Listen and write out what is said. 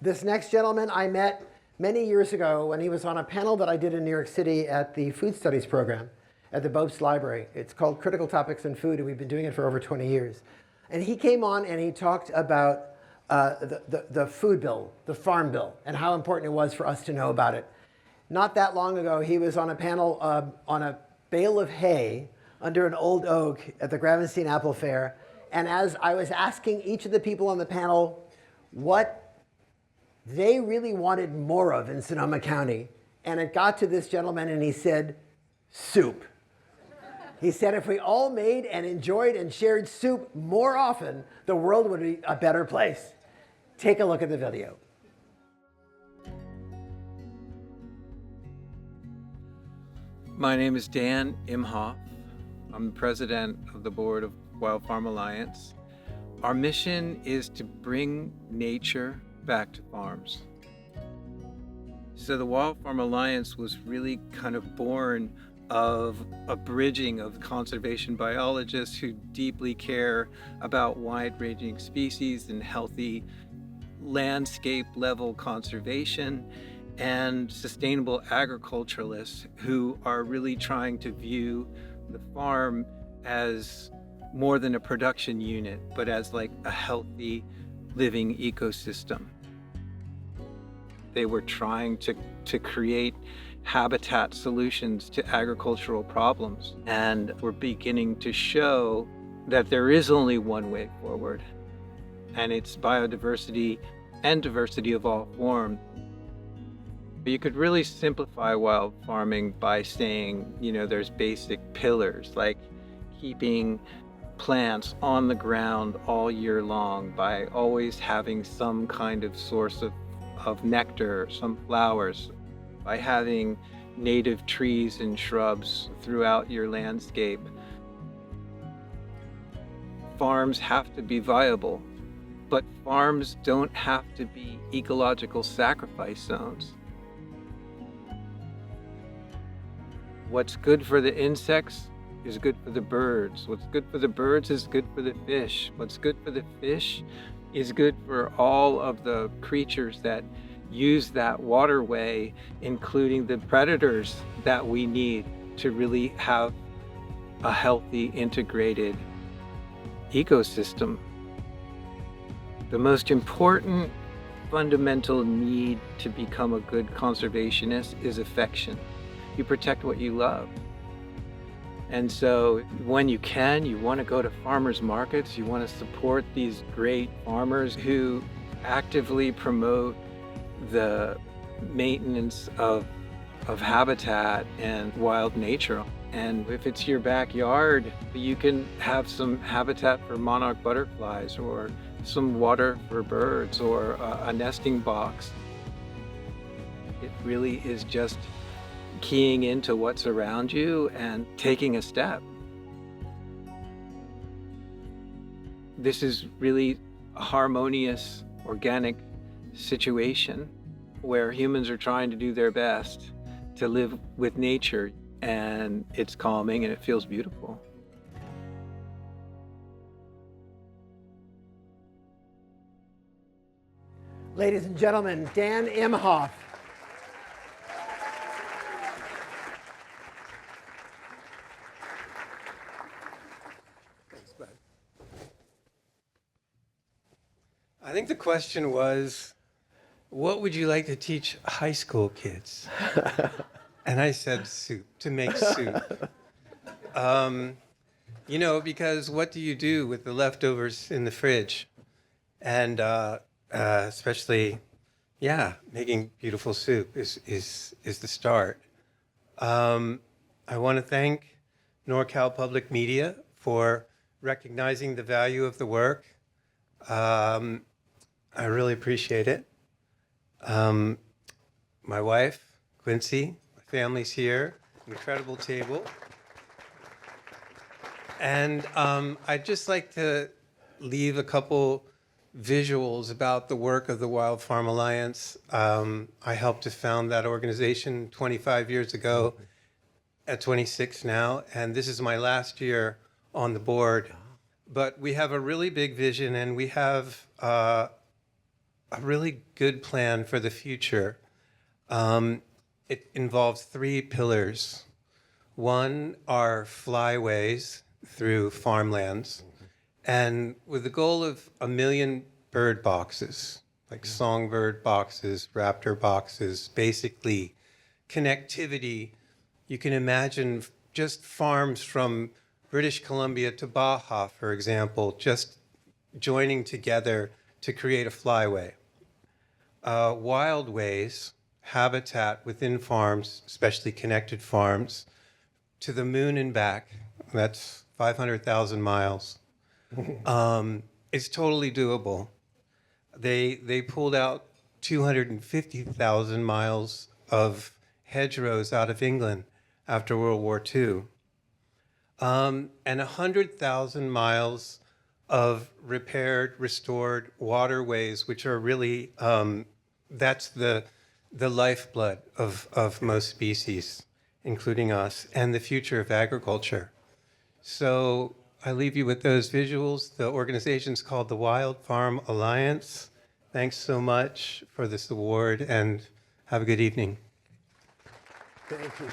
This next gentleman I met many years ago when he was on a panel that I did in New York City at the Food Studies program at the Bobst Library. It's called Critical Topics in Food, and we've been doing it for over 20 years. And he came on and he talked about the food bill, the farm bill, and how important it was for us to know about it. Not that long ago, he was on a panel on a bale of hay under an old oak at the Gravenstein Apple Fair. And as I was asking each of the people on the panel what they really wanted more of in Sonoma County, and it got to this gentleman and he said, soup. He said if we all made and enjoyed and shared soup more often, the world would be a better place. Take a look at the video. My name is Dan Imhoff. I'm the president of the board of Wild Farm Alliance. Our mission is to bring nature back to farms. So the Wild Farm Alliance was really kind of born of a bridging of conservation biologists who deeply care about wide-ranging species and healthy landscape level conservation, and sustainable agriculturalists who are really trying to view the farm as more than a production unit, but as like a healthy living ecosystem. They were trying to create habitat solutions to agricultural problems, and we're beginning to show that there is only one way forward, and it's biodiversity and diversity of all forms. You could really simplify wild farming by saying, there's basic pillars like keeping plants on the ground all year long by always having some kind of source of nectar, some flowers, by having native trees and shrubs throughout your landscape. Farms have to be viable, but farms don't have to be ecological sacrifice zones. What's good for the insects is good for the birds. What's good for the birds is good for the fish. What's good for the fish is good for all of the creatures that use that waterway, including the predators that we need to really have a healthy, integrated ecosystem. The most important fundamental need to become a good conservationist is affection. You protect what you love. And so when you can, you want to go to farmers markets, you want to support these great farmers who actively promote the maintenance of habitat and wild nature. And if it's your backyard, you can have some habitat for monarch butterflies or some water for birds or a nesting box. It really is just keying into what's around you and taking a step. This is really a harmonious, organic situation where humans are trying to do their best to live with nature, and it's calming and it feels beautiful. Ladies and gentlemen, Dan Imhoff. I think the question was, what would you like to teach high school kids? And I said soup, to make soup. Because what do you do with the leftovers in the fridge? And especially, making beautiful soup is the start. I want to thank NorCal Public Media for recognizing the value of the work. I really appreciate it. My wife, Quincy, my family's here, incredible table. And I'd just like to leave a couple visuals about the work of the Wild Farm Alliance. I helped to found that organization 25 years ago, at 26 now, and this is my last year on the board. But we have a really big vision, and we have a really good plan for the future. It involves three pillars. One are flyways through farmlands, and with the goal of 1 million bird boxes, like songbird boxes, raptor boxes, basically connectivity. You can imagine just farms from British Columbia to Baja, for example, just joining together to create a flyway. Wildways, habitat within farms, especially connected farms, to the moon and back. That's 500,000 miles. It's totally doable. They pulled out 250,000 miles of hedgerows out of England after World War II, and 100,000 miles of repaired, restored waterways, which are really, that's the lifeblood of most species, including us, and the future of agriculture. So I leave you with those visuals. The organization's called the Wild Farm Alliance. Thanks so much for this award, and have a good evening. Thank you.